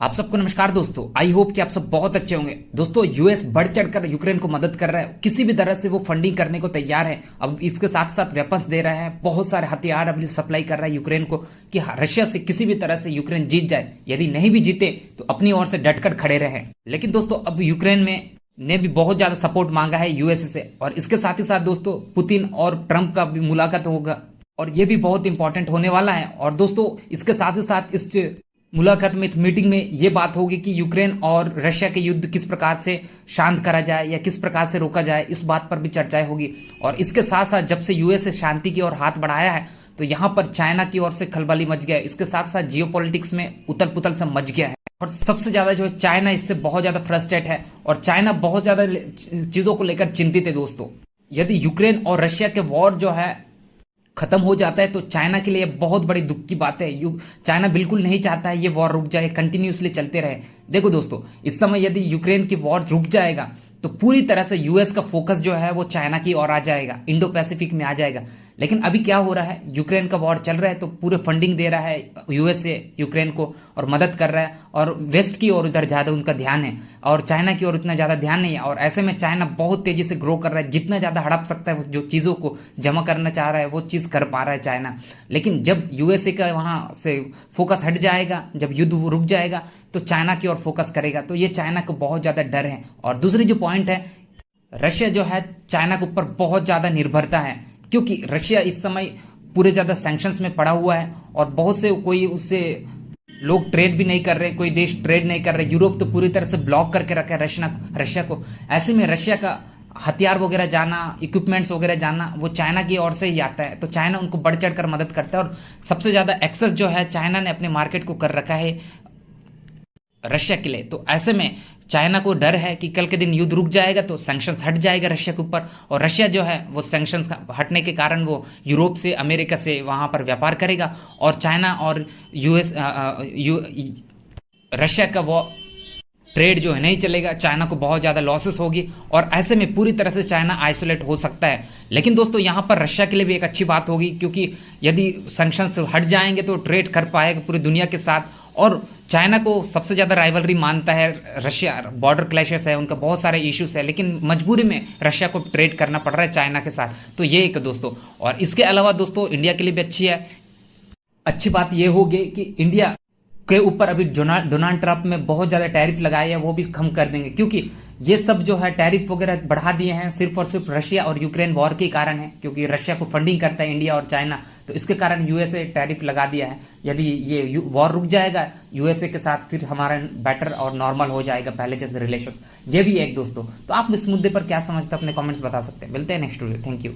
आप सबको नमस्कार दोस्तों। आई होप कि आप सब बहुत अच्छे होंगे। दोस्तों यूएस बढ़ चढ़कर यूक्रेन को मदद कर रहा है, किसी भी तरह से वो फंडिंग करने को तैयार है। अब इसके साथ साथ वेपन्स दे रहा है, बहुत सारे हथियार अभी सप्लाई कर रहा है यूक्रेन को कि रशिया से किसी भी तरह से यूक्रेन जीत जाए। यदि नहीं भी जीते तो अपनी ओर से डटकर खड़े रहे। लेकिन दोस्तों अब यूक्रेन में ने भी बहुत ज्यादा सपोर्ट मांगा है यूएस से, और इसके साथ ही साथ दोस्तों पुतिन और ट्रंप का भी मुलाकात होगा और ये भी बहुत इंपॉर्टेंट होने वाला है। और दोस्तों इसके साथ ही साथ इस मुलाकात में, इस मीटिंग में ये बात होगी कि यूक्रेन और रशिया के युद्ध किस प्रकार से शांत करा जाए या किस प्रकार से रोका जाए, इस बात पर भी चर्चाएं होगी। और इसके साथ साथ जब से यूएस से शांति की ओर हाथ बढ़ाया है तो यहाँ पर चाइना की ओर से खलबली मच गया है। इसके साथ साथ जियोपॉलिटिक्स में उथल पुथल से मच गया है और सबसे ज्यादा जो चाइना इससे बहुत ज्यादा फ्रस्ट्रेट है और चाइना बहुत ज्यादा चीजों को लेकर चिंतित है। दोस्तों यदि यूक्रेन और रशिया के वॉर जो है खत्म हो जाता है तो चाइना के लिए बहुत बड़ी दुख की बात है। चाइना बिल्कुल नहीं चाहता है ये वॉर रुक जाए, कंटिन्यूसली चलते रहे। देखो दोस्तों इस समय यदि यूक्रेन की वॉर रुक जाएगा तो पूरी तरह से यूएस का फोकस जो है वो चाइना की ओर आ जाएगा, इंडो पैसिफिक में आ जाएगा। लेकिन अभी क्या हो रहा है, यूक्रेन का वॉर चल रहा है तो पूरे फंडिंग दे रहा है यूएस से यूक्रेन को और मदद कर रहा है, और वेस्ट की ओर उधर ज्यादा उनका ध्यान है और चाइना की ओर उतना ज्यादा ध्यान नहीं है। और ऐसे में चाइना बहुत तेजी से ग्रो कर रहा है, जितना ज्यादा हड़प सकता है जो चीजों को जमा करना चाह रहा है वो चीज कर पा रहा है चाइना। लेकिन जब यूएसए का वहां से फोकस हट जाएगा, जब युद्ध रुक जाएगा तो चाइना की ओर फोकस करेगा, तो ये चाइना को बहुत ज्यादा डर है। और दूसरी जो पॉइंट है, रशिया जो है चाइना के ऊपर बहुत ज्यादा निर्भरता है, क्योंकि रशिया इस समय पूरे ज्यादा सैंक्शंस में पड़ा हुआ है और बहुत से कोई उससे लोग ट्रेड भी नहीं कर रहे, कोई देश ट्रेड नहीं कर रहे। यूरोप तो पूरी तरह से ब्लॉक करके रखा है रशिया को। ऐसे में रशिया का हथियार वगैरह जाना, इक्विपमेंट्स वगैरह जाना वो चाइना की ओर से ही आता है, तो चाइना उनको बढ़ चढ़ कर मदद करता है। और सबसे ज्यादा एक्सेस जो है चाइना ने अपने मार्केट को कर रखा है रशिया के लिए। तो ऐसे में चाइना को डर है कि कल के दिन युद्ध रुक जाएगा तो सैंक्शंस हट जाएगा रशिया के ऊपर, और रशिया जो है वो सैंक्शंस हटने के कारण वो यूरोप से, अमेरिका से वहां पर व्यापार करेगा और चाइना और रशिया का वो ट्रेड जो है नहीं चलेगा, चाइना को बहुत ज्यादा लॉसेस होगी और ऐसे में पूरी तरह से चाइना आइसोलेट हो सकता है। लेकिन दोस्तों यहां पर रशिया के लिए भी एक अच्छी बात होगी, क्योंकि यदि सैंक्शंस हट जाएंगे तो ट्रेड कर पाएगा पूरी दुनिया के साथ। और चाइना को सबसे ज्यादा राइवलरी मानता है रशिया, बॉर्डर क्लैशेस है उनका, बहुत सारे इश्यूज है, लेकिन मजबूरी में रशिया को ट्रेड करना पड़ रहा है चाइना के साथ। तो ये एक दोस्तों, और इसके अलावा दोस्तों इंडिया के लिए भी अच्छी बात ये होगी कि इंडिया के ऊपर अभी डोनाल्ड ट्रंप में बहुत ज्यादा टैरिफ लगाए हैं, वो भी कम कर देंगे, क्योंकि ये सब जो है टैरिफ वगैरह बढ़ा दिए हैं सिर्फ और सिर्फ रशिया और यूक्रेन वॉर के कारण है, क्योंकि रशिया को फंडिंग करता है इंडिया और चाइना, तो इसके कारण यूएसए टैरिफ लगा दिया है। यदि ये वॉर रुक जाएगा यूएसए के साथ फिर हमारा बेटर और नॉर्मल हो जाएगा पहले जैसे रिलेशन। ये भी एक दोस्तों। तो आप इस मुद्दे पर क्या समझते हैं अपने कमेंट्स बता सकते हैं। मिलते हैं नेक्स्ट वीडियो। Thank you.